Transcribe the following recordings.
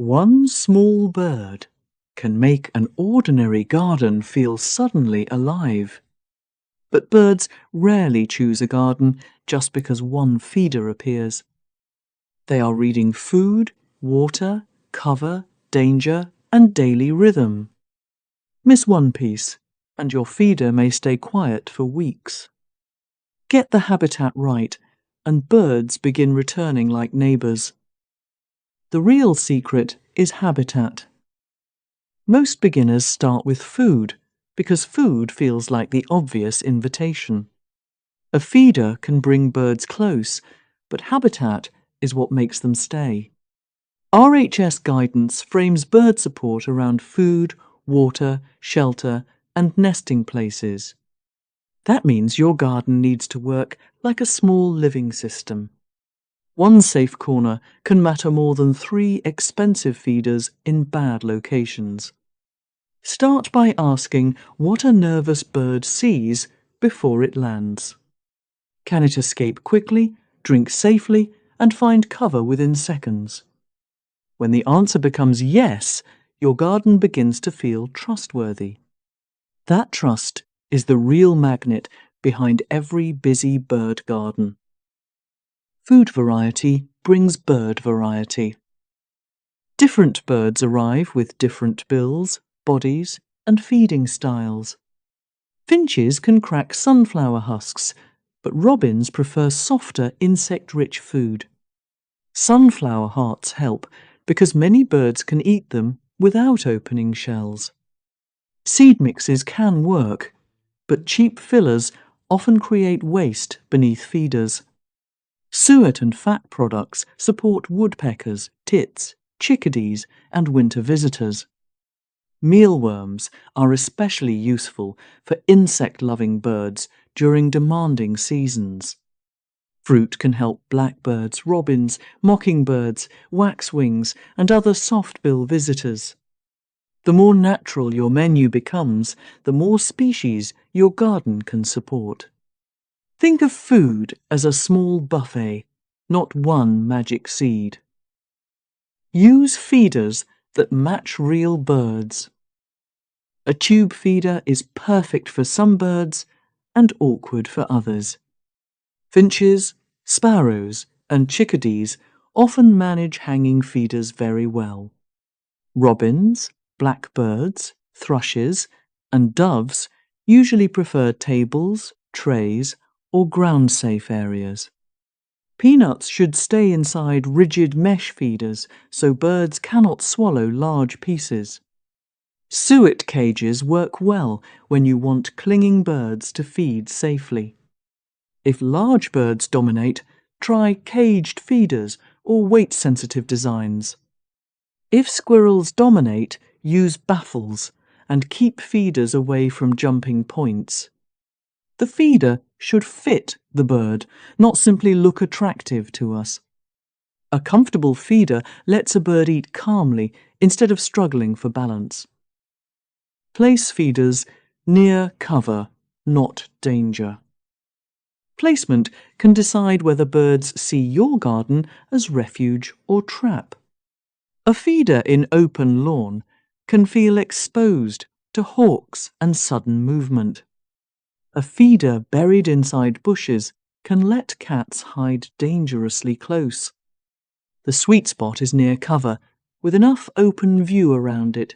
One small bird can make an ordinary garden feel suddenly alive. But birds rarely choose a garden just because one feeder appears. They are reading food, water, cover, danger, and daily rhythm. Miss one piece, and your feeder may stay quiet for weeks. Get the habitat right, and birds begin returning like neighbours. The real secret is habitat. Most beginners start with food, because food feels like the obvious invitation. A feeder can bring birds close, but habitat is what makes them stay. RHS guidance frames bird support around food, water, shelter, and nesting places. That means your garden needs to work like a small living system. One safe corner can matter more than 3 expensive feeders in bad locations. Start by asking what a nervous bird sees before it lands. Can it escape quickly, drink safely, and find cover within seconds? When the answer becomes yes, your garden begins to feel trustworthy. That trust is the real magnet behind every busy bird garden. Food variety brings bird variety. Different birds arrive with different bills, bodies, and feeding styles. Finches can crack sunflower husks, but robins prefer softer insect-rich food. Sunflower hearts help because many birds can eat them without opening shells. Seed mixes can work, but cheap fillers often create waste beneath feeders. Suet and fat products support woodpeckers, tits, chickadees, and winter visitors. Mealworms are especially useful for insect-loving birds during demanding seasons. Fruit can help blackbirds, robins, mockingbirds, waxwings, and other softbill visitors. The more natural your menu becomes, the more species your garden can support. Think of food as a small buffet, not one magic seed. Use feeders that match real birds. A tube feeder is perfect for some birds and awkward for others. Finches, sparrows, and chickadees often manage hanging feeders very well. Robins, blackbirds, thrushes, and doves usually prefer tables, trays, or ground-safe areas. Peanuts should stay inside rigid mesh feeders so birds cannot swallow large pieces. Suet cages work well when you want clinging birds to feed safely. If large birds dominate, try caged feeders or weight-sensitive designs. If squirrels dominate, use baffles and keep feeders away from jumping points. The feeder should fit the bird, not simply look attractive to us. A comfortable feeder lets a bird eat calmly instead of struggling for balance. Place feeders near cover, not danger. Placement can decide whether birds see your garden as refuge or trap. A feeder in open lawn can feel exposed to hawks and sudden movement. A feeder buried inside bushes can let cats hide dangerously close. The sweet spot is near cover, with enough open view around it.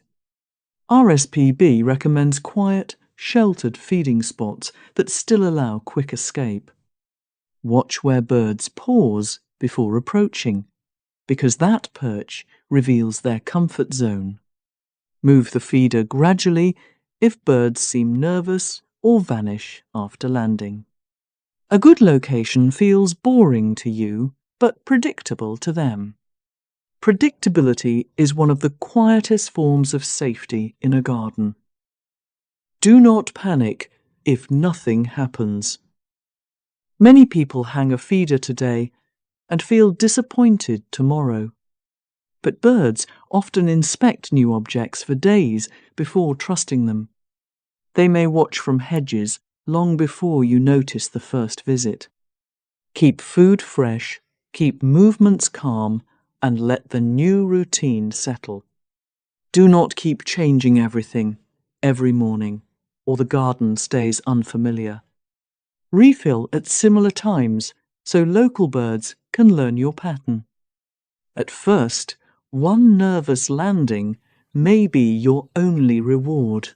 RSPB recommends quiet, sheltered feeding spots that still allow quick escape. Watch where birds pause before approaching, because that perch reveals their comfort zone. Move the feeder gradually if birds seem nervous or vanish after landing. A good location feels boring to you, but predictable to them. Predictability is one of the quietest forms of safety in a garden. Do not panic if nothing happens. Many people hang a feeder today and feel disappointed tomorrow. But birds often inspect new objects for days before trusting them. They may watch from hedges long before you notice the first visit. Keep food fresh, keep movements calm, and let the new routine settle. Do not keep changing everything every morning, or the garden stays unfamiliar. Refill at similar times so local birds can learn your pattern. At first, one nervous landing may be your only reward.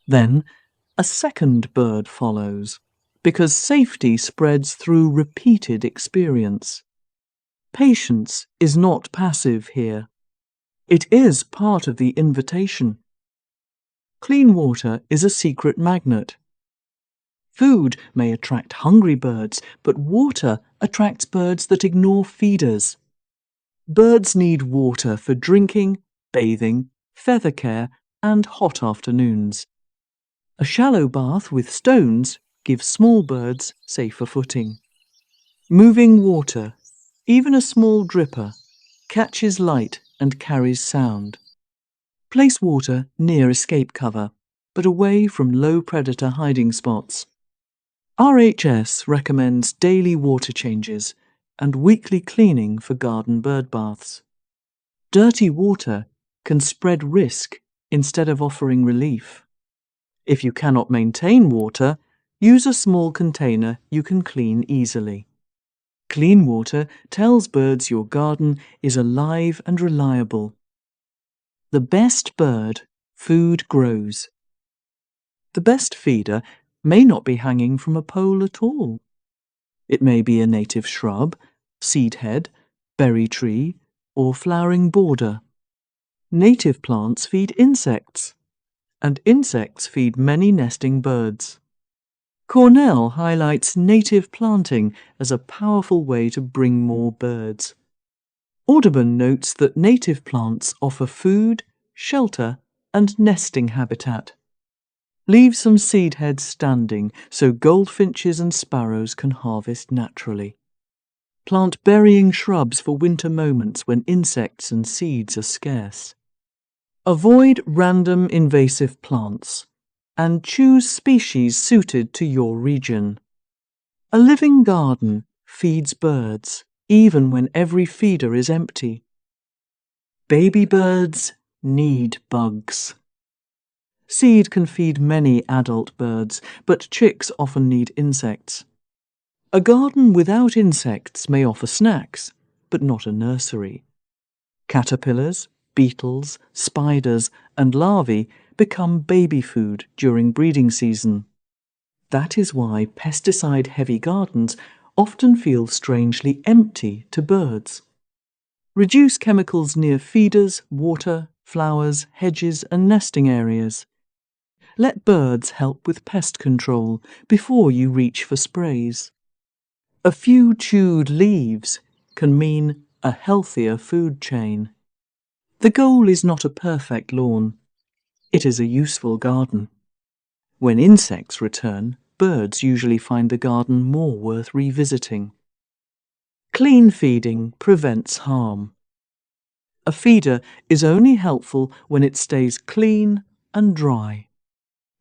Then, a second bird follows, because safety spreads through repeated experience. Patience is not passive here. It is part of the invitation. Clean water is a secret magnet. Food may attract hungry birds, but water attracts birds that ignore feeders. Birds need water for drinking, bathing, feather care, and hot afternoons. A shallow bath with stones gives small birds safer footing. Moving water, even a small dripper, catches light and carries sound. Place water near escape cover, but away from low predator hiding spots. RHS recommends daily water changes and weekly cleaning for garden bird baths. Dirty water can spread risk instead of offering relief. If you cannot maintain water, use a small container you can clean easily. Clean water tells birds your garden is alive and reliable. The best bird food grows. The best feeder may not be hanging from a pole at all. It may be a native shrub, seed head, berry tree, or flowering border. Native plants feed insects, and insects feed many nesting birds. Cornell highlights native planting as a powerful way to bring more birds. Audubon notes that native plants offer food, shelter, and nesting habitat. Leave some seed heads standing so goldfinches and sparrows can harvest naturally. Plant burying shrubs for winter moments when insects and seeds are scarce. Avoid random invasive plants and choose species suited to your region. A living garden feeds birds even when every feeder is empty. Baby birds need bugs. Seed can feed many adult birds, but chicks often need insects. A garden without insects may offer snacks, but not a nursery. Caterpillars, beetles, spiders, and larvae become baby food during breeding season. That is why pesticide-heavy gardens often feel strangely empty to birds. Reduce chemicals near feeders, water, flowers, hedges, and nesting areas. Let birds help with pest control before you reach for sprays. A few chewed leaves can mean a healthier food chain. The goal is not a perfect lawn. It is a useful garden. When insects return, birds usually find the garden more worth revisiting. Clean feeding prevents harm. A feeder is only helpful when it stays clean and dry.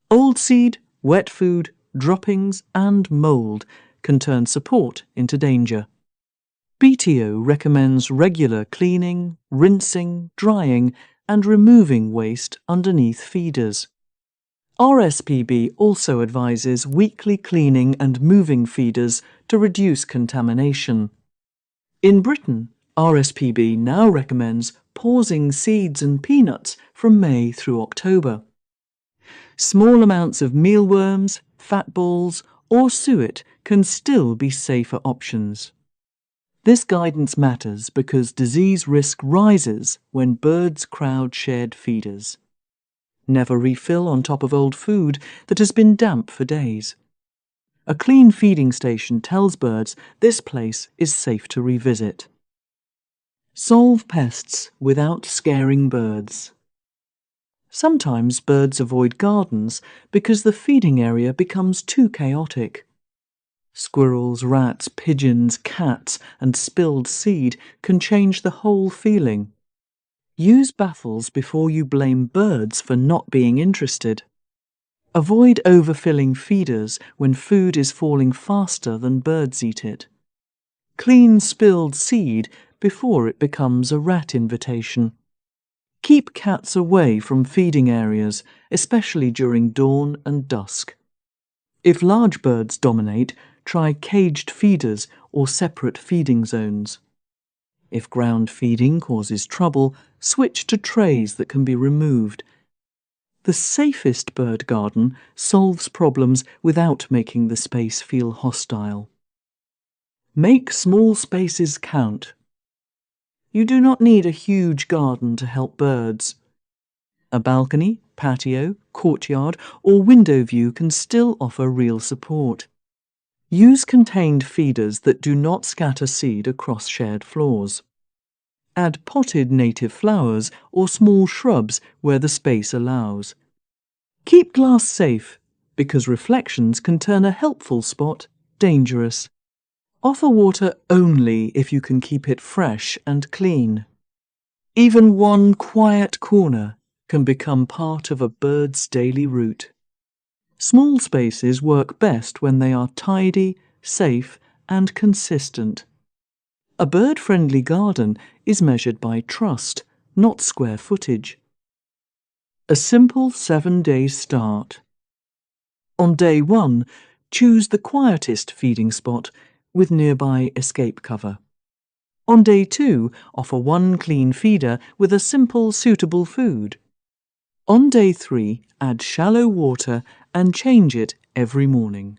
Old seed, wet food, droppings, and mould can turn support into danger. BTO recommends regular cleaning, rinsing, drying, and removing waste underneath feeders. RSPB also advises weekly cleaning and moving feeders to reduce contamination. In Britain, RSPB now recommends pausing seeds and peanuts from May through October. Small amounts of mealworms, fat balls, or suet can still be safer options. This guidance matters because disease risk rises when birds crowd shared feeders. Never refill on top of old food that has been damp for days. A clean feeding station tells birds this place is safe to revisit. Solve pests without scaring birds. Sometimes birds avoid gardens because the feeding area becomes too chaotic. Squirrels, rats, pigeons, cats, and spilled seed can change the whole feeling. Use baffles before you blame birds for not being interested. Avoid overfilling feeders when food is falling faster than birds eat it. Clean spilled seed before it becomes a rat invitation. Keep cats away from feeding areas, especially during dawn and dusk. If large birds dominate, try caged feeders or separate feeding zones. If ground feeding causes trouble, switch to trays that can be removed. The safest bird garden solves problems without making the space feel hostile. Make small spaces count. You do not need a huge garden to help birds. A balcony, patio, courtyard, or window view can still offer real support. Use contained feeders that do not scatter seed across shared floors. Add potted native flowers or small shrubs where the space allows. Keep glass safe, because reflections can turn a helpful spot dangerous. Offer water only if you can keep it fresh and clean. Even one quiet corner can become part of a bird's daily route. Small spaces work best when they are tidy, safe, and consistent. A bird-friendly garden is measured by trust, not square footage. A simple 7-day start. On day 1, choose the quietest feeding spot with nearby escape cover. On day 2, offer one clean feeder with a simple, suitable food. On day 3, add shallow water and change it every morning.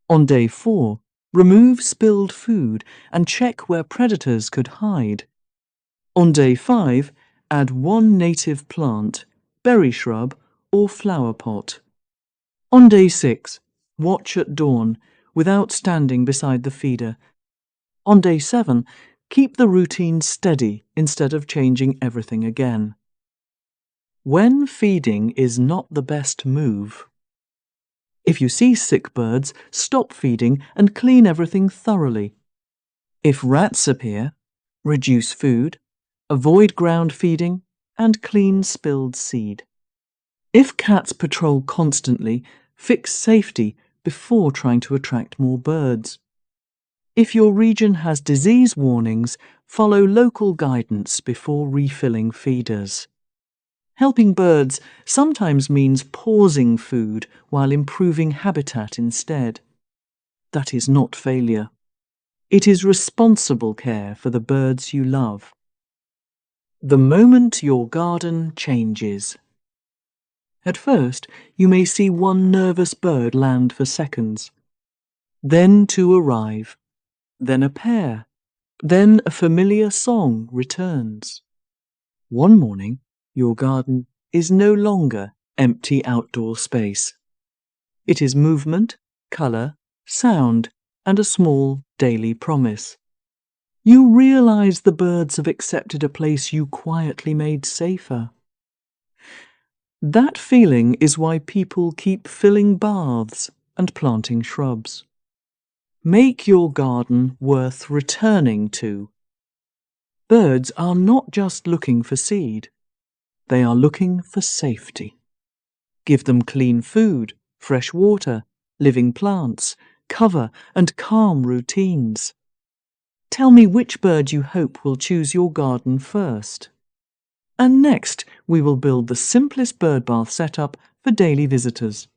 On day 4, remove spilled food and check where predators could hide. On day 5, add one native plant, berry shrub or flower pot. On day 6, watch at dawn without standing beside the feeder. On day 7, keep the routine steady instead of changing everything again. When feeding is not the best move. If you see sick birds, stop feeding and clean everything thoroughly. If rats appear, reduce food, avoid ground feeding, and clean spilled seed. If cats patrol constantly, fix safety before trying to attract more birds. If your region has disease warnings, follow local guidance before refilling feeders. Helping birds sometimes means pausing food while improving habitat instead. That is not failure. It is responsible care for the birds you love. The moment your garden changes. At first, you may see one nervous bird land for seconds. Then 2 arrive. Then a pair. Then a familiar song returns. One morning, your garden is no longer empty outdoor space. It is movement, colour, sound, and a small daily promise. You realise the birds have accepted a place you quietly made safer. That feeling is why people keep filling baths and planting shrubs. Make your garden worth returning to. Birds are not just looking for seed. They are looking for safety. Give them clean food, fresh water, living plants, cover and calm routines. Tell me which bird you hope will choose your garden first. And next, we will build the simplest bird bath setup for daily visitors.